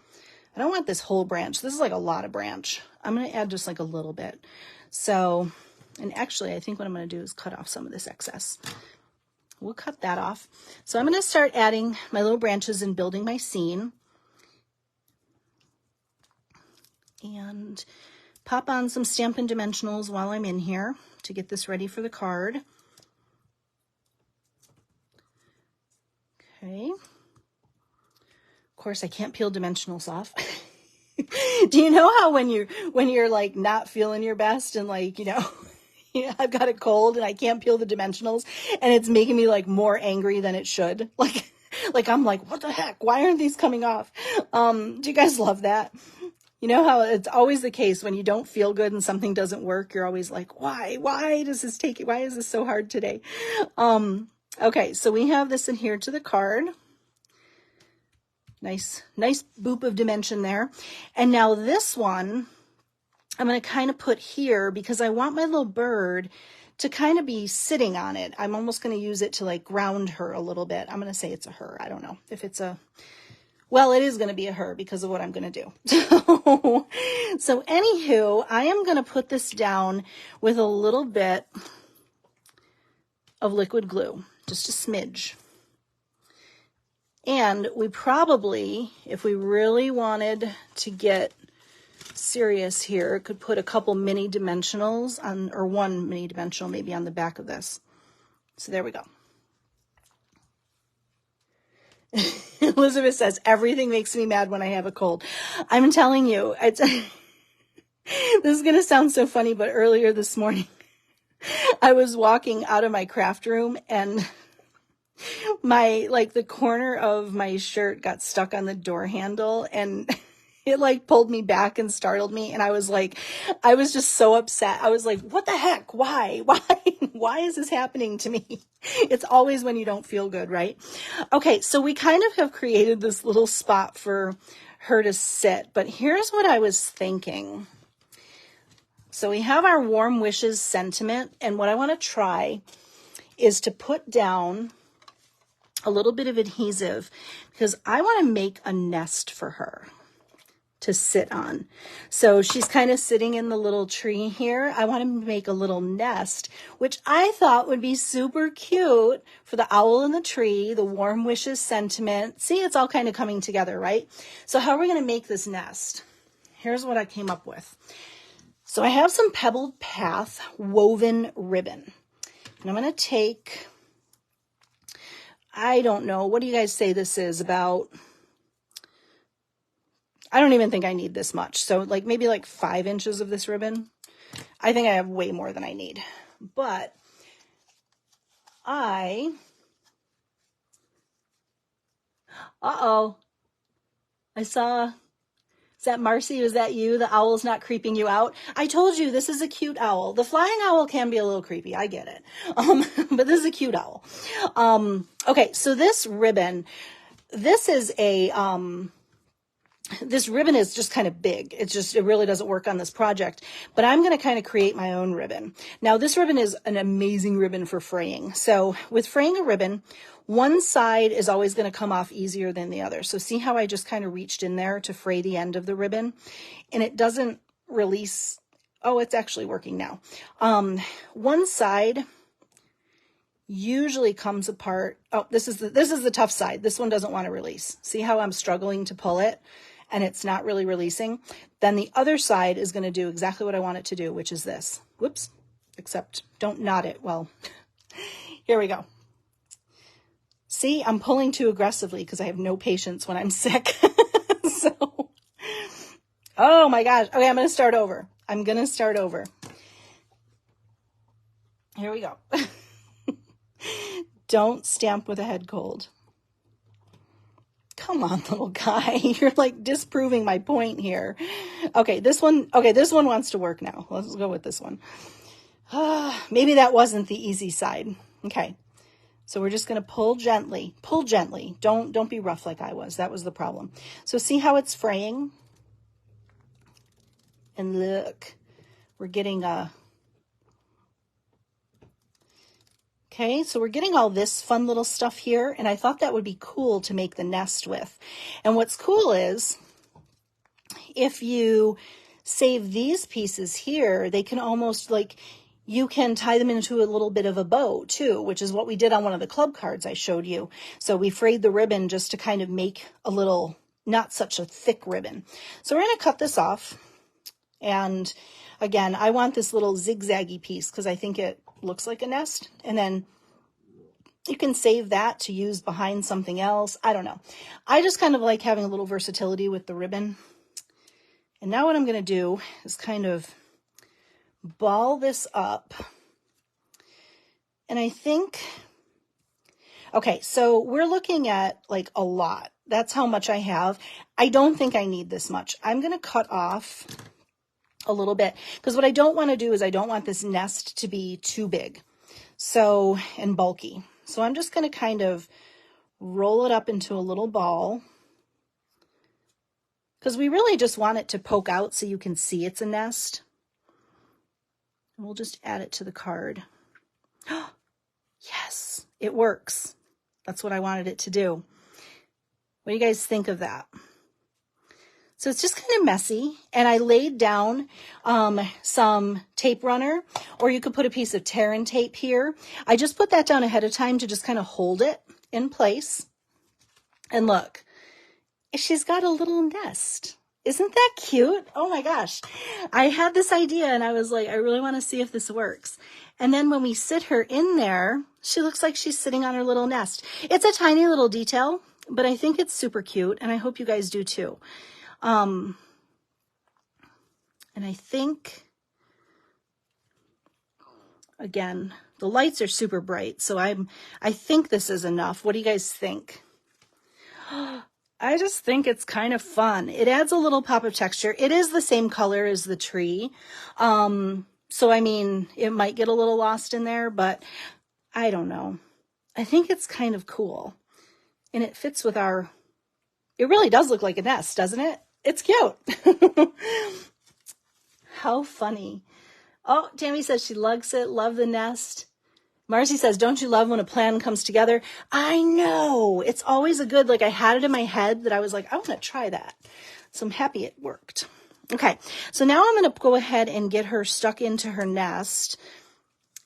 I don't want this whole branch. This is like a lot of branch. I'm going to add just like a little bit. So, and actually I think what I'm going to do is cut off some of this excess. We'll cut that off. So I'm going to start adding my little branches and building my scene. And pop on some Stampin' Dimensionals while I'm in here to get this ready for the card. Okay. Of course, I can't peel dimensionals off. Do you know how when you're like not feeling your best and like, you know, I've got a cold and I can't peel the dimensionals and it's making me like more angry than it should. Like I'm like, what the heck? Why aren't these coming off? Do you guys love that? You know how it's always the case when you don't feel good and something doesn't work, you're always like, why does this take it? Why is this so hard today? Okay, so we have this adhered to the card. Nice boop of dimension there. And now this one, I'm going to kind of put here because I want my little bird to kind of be sitting on it. I'm almost going to use it to like ground her a little bit. I'm going to say it's a her. I don't know if it's a, well, it is going to be a her because of what I'm going to do. So anywho, I am going to put this down with a little bit of liquid glue, just a smidge. And we probably, if we really wanted to get serious here, could put a couple mini dimensionals on, or one mini dimensional maybe on the back of this. So there we go. Elizabeth says, everything makes me mad when I have a cold. I'm telling you, it's this is going to sound so funny, but earlier this morning, I was walking out of my craft room and the corner of my shirt got stuck on the door handle and it like pulled me back and startled me. And I was just so upset. I was like, what the heck? Why is this happening to me? It's always when you don't feel good, right? Okay. So we kind of have created this little spot for her to sit, but here's what I was thinking. So we have our warm wishes sentiment. And what I want to try is to put down a little bit of adhesive because I want to make a nest for her. to sit on. So she's kind of sitting in the little tree here. I want to make a little nest, which I thought would be super cute for the owl in the tree, the warm wishes sentiment. See, it's all kind of coming together, right? So how are we going to make this nest? Here's what I came up with. So I have some Pebbled Path woven ribbon. And I'm going to take, I don't know, what do you guys say this is? About, I don't even think I need this much. So like maybe like 5 inches of this ribbon. I think I have way more than I need. But uh-oh, I saw, is that Marcy? Was that you? The owl's not creeping you out? I told you this is a cute owl. The flying owl can be a little creepy. I get it. But this is a cute owl. Okay, so this ribbon, this is a, this ribbon is just kind of big. It really doesn't work on this project, but I'm going to kind of create my own ribbon. Now this ribbon is an amazing ribbon for fraying. So with fraying a ribbon, one side is always going to come off easier than the other. So see how I just kind of reached in there to fray the end of the ribbon, and it doesn't release. Oh, it's actually working now. One side usually comes apart. Oh, this is the tough side. This one doesn't want to release. See how I'm struggling to pull it and it's not really releasing? Then the other side is going to do exactly what I want it to do, which is this. Whoops, except don't knot it. Well, here we go. See, I'm pulling too aggressively because I have no patience when I'm sick. So, oh my gosh. Okay, I'm going to start over. Here we go. Don't stamp with a head cold. Come on, little guy. You're like disproving my point here. Okay, this one wants to work now. Let's go with this one. Maybe that wasn't the easy side. Okay. So we're just going to pull gently. Pull gently. Don't be rough like I was. That was the problem. So see how it's fraying? And look, we're getting okay, so we're getting all this fun little stuff here, and I thought that would be cool to make the nest with. And what's cool is if you save these pieces here, they can almost like, you can tie them into a little bit of a bow too, which is what we did on one of the club cards I showed you. So we frayed the ribbon just to kind of make a little, not such a thick ribbon. So we're going to cut this off. And again, I want this little zigzaggy piece because I think it looks like a nest. And then you can save that to use behind something else. I don't know. I just kind of like having a little versatility with the ribbon. And now what I'm going to do is kind of ball this up. And I think, okay, so we're looking at like a lot. That's how much I have. I don't think I need this much. I'm going to cut off a little bit because what I don't want to do is I don't want this nest to be too big and bulky. So I'm just going to kind of roll it up into a little ball because we really just want it to poke out so you can see it's a nest. And we'll just add it to the card. Yes, it works. That's what I wanted it to do. What do you guys think of that? So it's just kind of messy, and I laid down some tape runner, or you could put a piece of Terran tape here. I just put that down ahead of time to just kind of hold it in place. And look, she's got a little nest. Isn't that cute? Oh my gosh. I had this idea and I was like, I really want to see if this works. And then when we sit her in there, she looks like she's sitting on her little nest. It's a tiny little detail, but I think it's super cute, and I hope you guys do too. And I think, again, the lights are super bright, so I think this is enough. What do you guys think? I just think it's kind of fun. It adds a little pop of texture. It is the same color as the tree. So, I mean, it might get a little lost in there, but I don't know. I think it's kind of cool. And it fits with our, it really does look like a nest, doesn't it? It's cute. How funny. Oh, Tammy says she loves it. Love the nest. Marcy says, don't you love when a plan comes together? I know. It's always a good, like I had it in my head that I was like, I want to try that. So I'm happy it worked. Okay, so now I'm going to go ahead and get her stuck into her nest.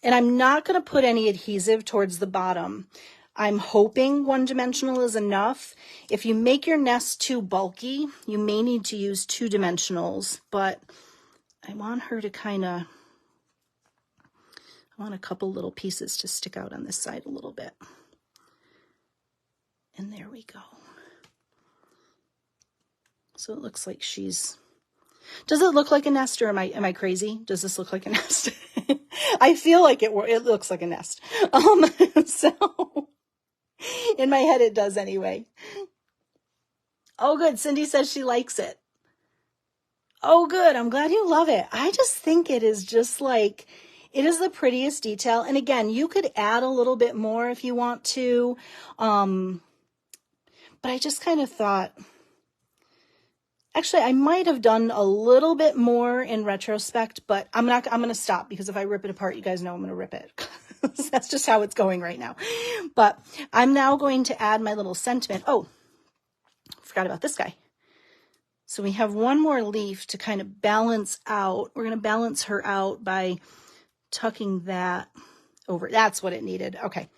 And I'm not going to put any adhesive towards the bottom. I'm hoping one-dimensional is enough. If you make your nest too bulky, you may need to use two-dimensionals, but I want her to I want a couple little pieces to stick out on this side a little bit. And there we go. So it looks like does it look like a nest, or am I crazy? Does this look like a nest? I feel like it looks like a nest. So in my head it does anyway. Oh, good. Cindy says she likes it. Oh, good. I'm glad you love it. I just think it is just like, it is the prettiest detail. And again, you could add a little bit more if you want to. But I just kind of thought, actually, I might have done a little bit more in retrospect, but I'm going to stop, because if I rip it apart, you guys know I'm going to rip it. That's just how it's going right now. But I'm now going to add my little sentiment. Oh, forgot about this guy. So we have one more leaf to kind of balance out. We're going to balance her out by tucking that over. That's what it needed. Okay.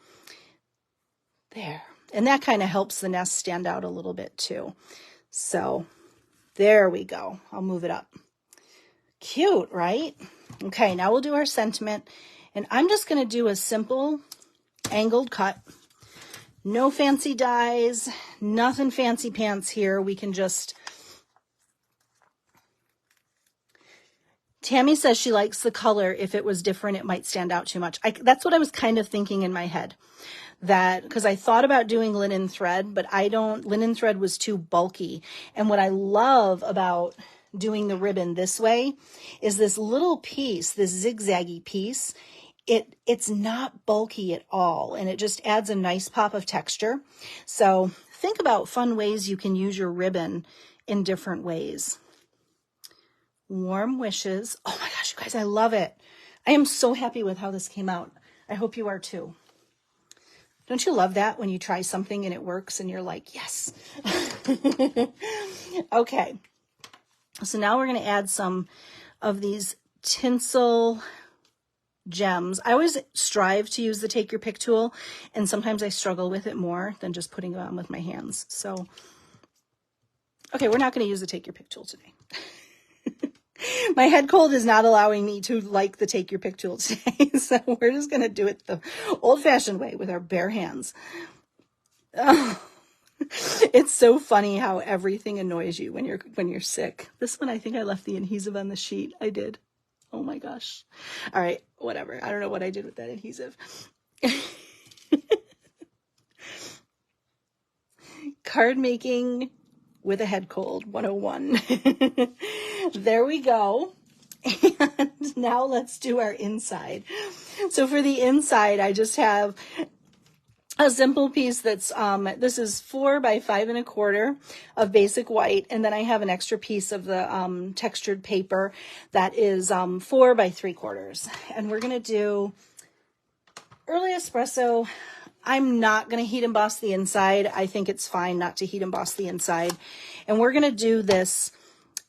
There. And that kind of helps the nest stand out a little bit too. So there we go. I'll move it up. Cute, right? Okay, now we'll do our sentiment. And I'm just going to do a simple angled cut. No fancy dyes, nothing fancy pants here. We can just... Tammy says she likes the color. If it was different, it might stand out too much. That's what I was kind of thinking in my head. That, because I thought about doing linen thread, but linen thread was too bulky. And what I love about doing the ribbon this way is this little piece, this zigzaggy piece. It's not bulky at all, and it just adds a nice pop of texture. So think about fun ways you can use your ribbon in different ways. Warm wishes. Oh my gosh, you guys, I love it. I am so happy with how this came out. I hope you are too. Don't you love that when you try something and it works and you're like, yes. Okay. So now we're going to add some of these tinsel gems. I always strive to use the Take Your Pick tool, and sometimes I struggle with it more than just putting it on with my hands. So, okay, we're not going to use the Take Your Pick tool today. My head cold is not allowing me to like the Take Your Pick tool today, so we're just going to do it the old-fashioned way with our bare hands. Oh, it's so funny how everything annoys you when you're sick. This one, I think I left the adhesive on the sheet. I did. Oh my gosh. All right, whatever. I don't know what I did with that adhesive. Card making with a head cold 101. There we go. And now let's do our inside. So for the inside, I just have a simple piece that's, this is 4 by 5 1/4 of basic white. And then I have an extra piece of the textured paper that is 4 by 3/4. And we're going to do early espresso. I'm not going to heat emboss the inside. I think it's fine not to heat emboss the inside. And we're going to do this.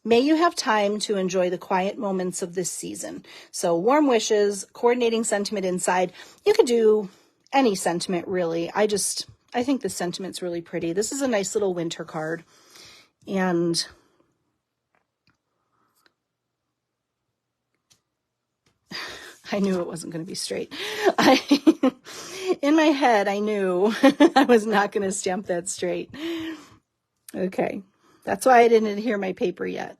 May you have time to enjoy the quiet moments of this season. So warm wishes, coordinating sentiment inside. You could do any sentiment, really. I think the sentiment's really pretty. This is a nice little winter card. And I knew it wasn't going to be straight. In my head, I knew I was not going to stamp that straight. Okay. That's why I didn't adhere my paper yet.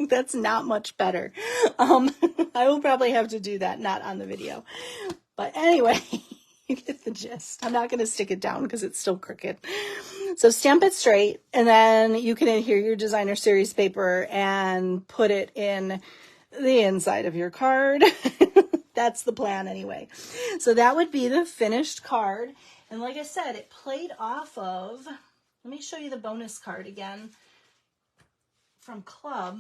That's not much better. I will probably have to do that, not on the video. But anyway, you get the gist. I'm not going to stick it down because it's still crooked. So stamp it straight, and then you can adhere your designer series paper and put it in the inside of your card. That's the plan anyway. So that would be the finished card. And like I said, it played off of, let me show you the bonus card again from Club.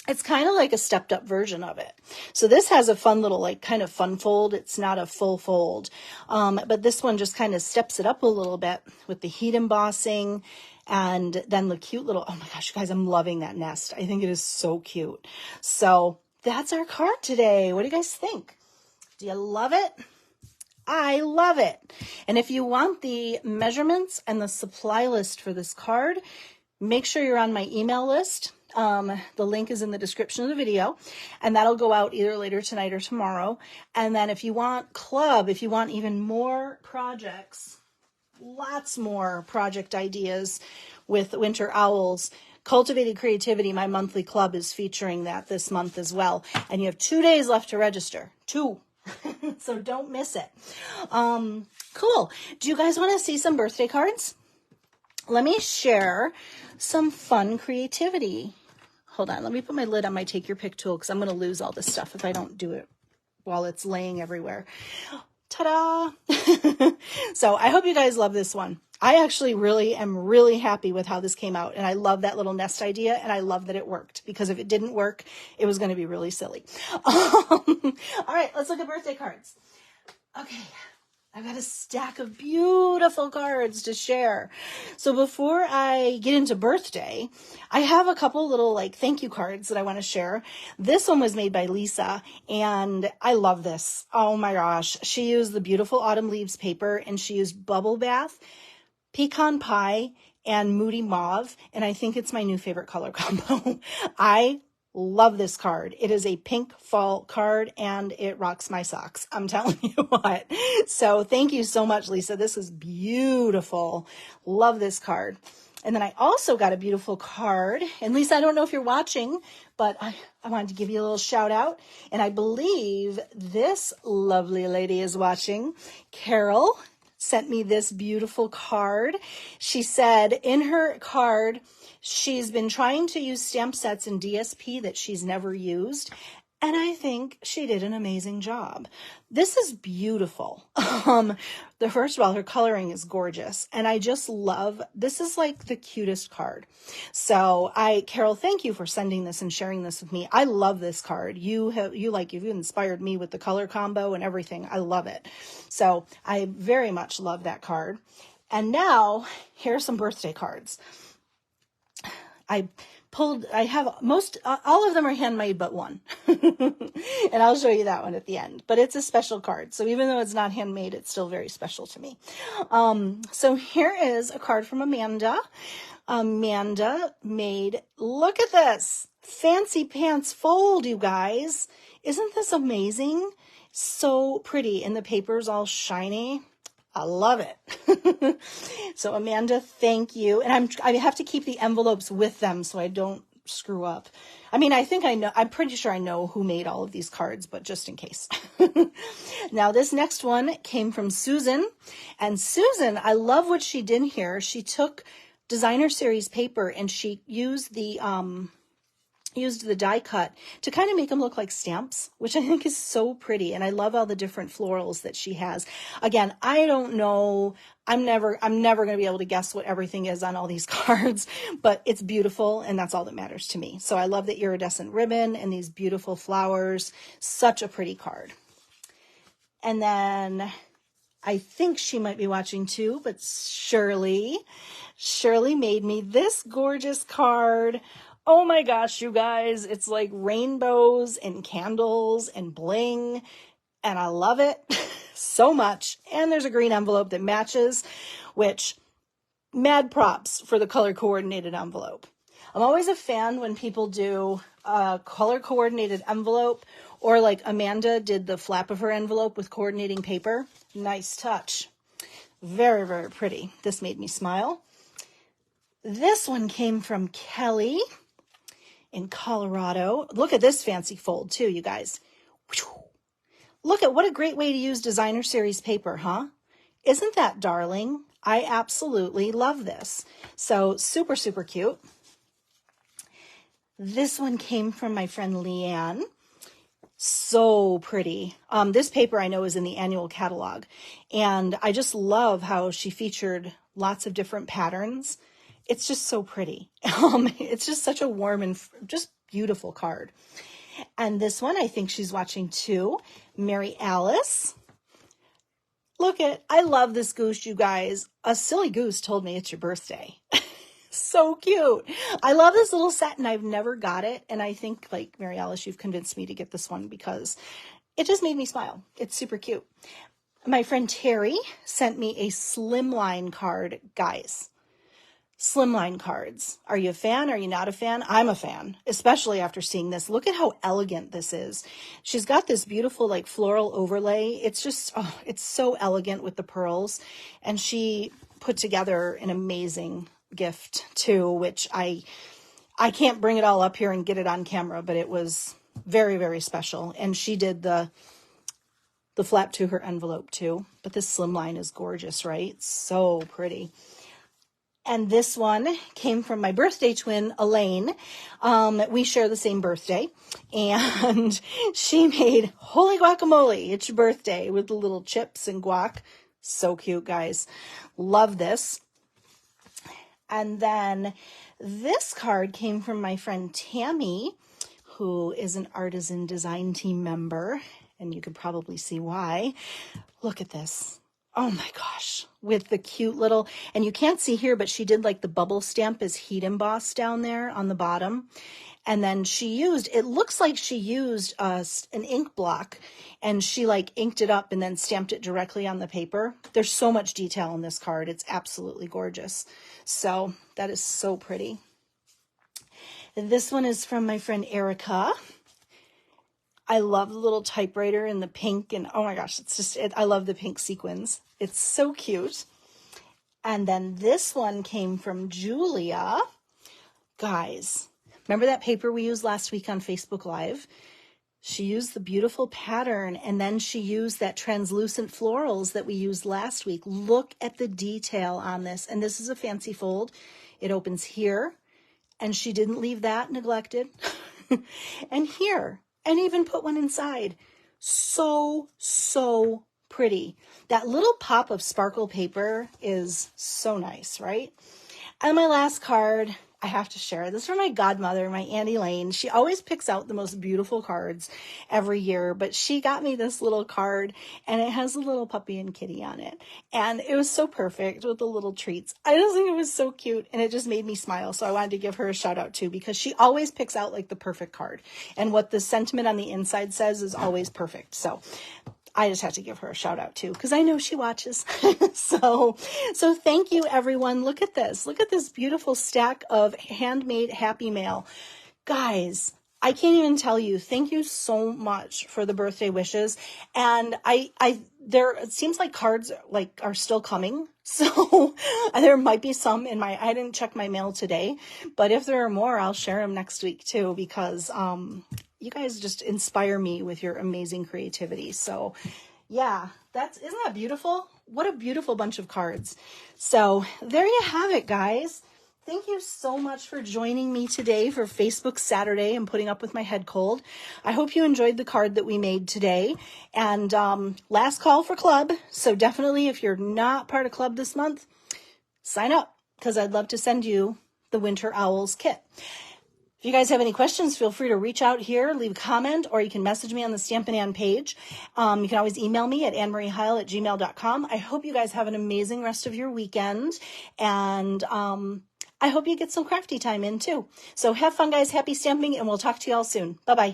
It's kind of like a stepped up version of it. So this has a fun little, like, kind of fun fold. It's not a full fold. But this one just kind of steps it up a little bit with the heat embossing and then the cute little, oh my gosh, you guys, I'm loving that nest. I think it is so cute. So that's our card today. What do you guys think? Do you love it? I love it. And if you want the measurements and the supply list for this card, make sure you're on my email list. The link is in the description of the video, and that'll go out either later tonight or tomorrow. And then if you want club, if you want even more projects, lots more project ideas with Winter Owls, Cultivated Creativity, my monthly club, is featuring that this month as well. And you have 2 days left to register. 2. So don't miss it. Cool. Do you guys want to see some birthday cards? Let me share some fun creativity. Hold on. Let me put my lid on my Take Your Pick tool because I'm going to lose all this stuff if I don't do it while it's laying everywhere. Ta-da! So I hope you guys love this one. I actually am really happy with how this came out. And I love that little nest idea. And I love that it worked, because if it didn't work, it was going to be really silly. All right, let's look at birthday cards. Okay. I've got a stack of beautiful cards to share. So before I get into birthday, I have a couple little like thank you cards that I want to share. This one was made by Lisa, and I love this. Oh my gosh. She used the beautiful autumn leaves paper, and she used Bubble Bath, Pecan Pie, and Moody Mauve. And I think it's my new favorite color combo. I love this card. It is a pink fall card, and it rocks my socks. I'm telling you what. So thank you so much, Lisa. This is beautiful. Love this card. And then I also got a beautiful card. And Lisa, I don't know if you're watching, but I wanted to give you a little shout out. And I believe this lovely lady is watching. Carol sent me this beautiful card. She said in her card, she's been trying to use stamp sets in DSP that she's never used, and I think she did an amazing job. This is beautiful. First of all, her coloring is gorgeous, and I just love, this is like the cutest card. So Carol, thank you for sending this and sharing this with me. I love this card. You've inspired me with the color combo and everything. I love it. So I very much love that card. And now here are some birthday cards. I have all of them are handmade but one. And I'll show you that one at the end. But it's a special card. So even though it's not handmade, it's still very special to me. So here is a card from Amanda. Amanda made, look at this, fancy pants fold, you guys. Isn't this amazing? So pretty. And the paper's all shiny. I love it. So Amanda, thank you. And I have to keep the envelopes with them so I don't screw up. I mean, I'm pretty sure I know who made all of these cards, but just in case. Now this next one came from Susan, and Susan, I love what she did here. She took designer series paper and she used the die cut to kind of make them look like stamps, which I think is so pretty. And I love all the different florals that she has. Again, I don't know. I'm never going to be able to guess what everything is on all these cards, but it's beautiful. And that's all that matters to me. So I love the iridescent ribbon and these beautiful flowers. Such a pretty card. And then I think she might be watching too, but Shirley made me this gorgeous card. Oh my gosh, you guys, it's like rainbows and candles and bling, and I love it so much. And there's a green envelope that matches, which, mad props for the color coordinated envelope. I'm always a fan when people do a color coordinated envelope, or like Amanda did the flap of her envelope with coordinating paper. Nice touch. Very, very pretty. This made me smile. This one came from Kelly in Colorado. Look at this fancy fold too, you guys. Look at what a great way to use designer series paper, huh? Isn't that darling? I absolutely love this. So super, super cute. This one came from my friend Leanne. So pretty. This paper I know is in the annual catalog, and I just love how she featured lots of different patterns. It's just so pretty. It's just such a warm and just beautiful card. And this one, I think she's watching too. Mary Alice. Look I love this goose, you guys. A silly goose told me it's your birthday. So cute. I love this little set and I've never got it. And I think, like, Mary Alice, you've convinced me to get this one because it just made me smile. It's super cute. My friend Terry sent me a slimline card. Guys, slimline cards. Are you a fan? Are you not a fan? I'm a fan, especially after seeing this. Look at how elegant this is. She's got this beautiful like floral overlay. It's just, oh, it's so elegant with the pearls. And she put together an amazing gift too, which I can't bring it all up here and get it on camera, but it was very, very special. And she did the flap to her envelope too. But this slimline is gorgeous, right? So pretty. And this one came from my birthday twin, Elaine. We share the same birthday. And she made holy guacamole. It's your birthday with the little chips and guac. So cute, guys. Love this. And then this card came from my friend Tammy, who is an artisan design team member. And you could probably see why. Look at this. Oh my gosh, with the cute little, and you can't see here, but she did like the bubble stamp as heat embossed down there on the bottom. And then she used, it looks like she used an ink block and she like inked it up and then stamped it directly on the paper. There's so much detail in this card. It's absolutely gorgeous. So that is so pretty. This one is from my friend Erica. I love the little typewriter in the pink and oh my gosh, it's just, I love the pink sequins. It's so cute. And then this one came from Julia. Guys, remember that paper we used last week on Facebook Live? She used the beautiful pattern and then she used that translucent florals that we used last week. Look at the detail on this. And this is a fancy fold. It opens here and she didn't leave that neglected. And here. And even put one inside. So, so pretty. That little pop of sparkle paper is so nice, right? And my last card, I have to share. This is from my godmother, my Auntie Lane. She always picks out the most beautiful cards every year, but she got me this little card and it has a little puppy and kitty on it. And it was so perfect with the little treats. I just think it was so cute and it just made me smile. So I wanted to give her a shout out too, because she always picks out like the perfect card. And what the sentiment on the inside says is always perfect. So I just have to give her a shout out too, because I know she watches. So thank you, everyone. Look at this. Look at this beautiful stack of handmade Happy Mail. Guys, I can't even tell you. Thank you so much for the birthday wishes. And it seems like cards like are still coming. So there might be some I didn't check my mail today, but if there are more, I'll share them next week too, because, you guys just inspire me with your amazing creativity. So yeah, isn't that beautiful? What a beautiful bunch of cards. So there you have it, guys. Thank you so much for joining me today for Facebook Saturday and putting up with my head cold. I hope you enjoyed the card that we made today. And last call for club. So definitely, if you're not part of club this month, sign up because I'd love to send you the Winter Owls kit. If you guys have any questions, feel free to reach out here, leave a comment, or you can message me on the Stampin' Ann page. You can always email me at annmarieheil@gmail.com. I hope you guys have an amazing rest of your weekend. And I hope you get some crafty time in too. So have fun, guys. Happy stamping, and we'll talk to you all soon. Bye-bye.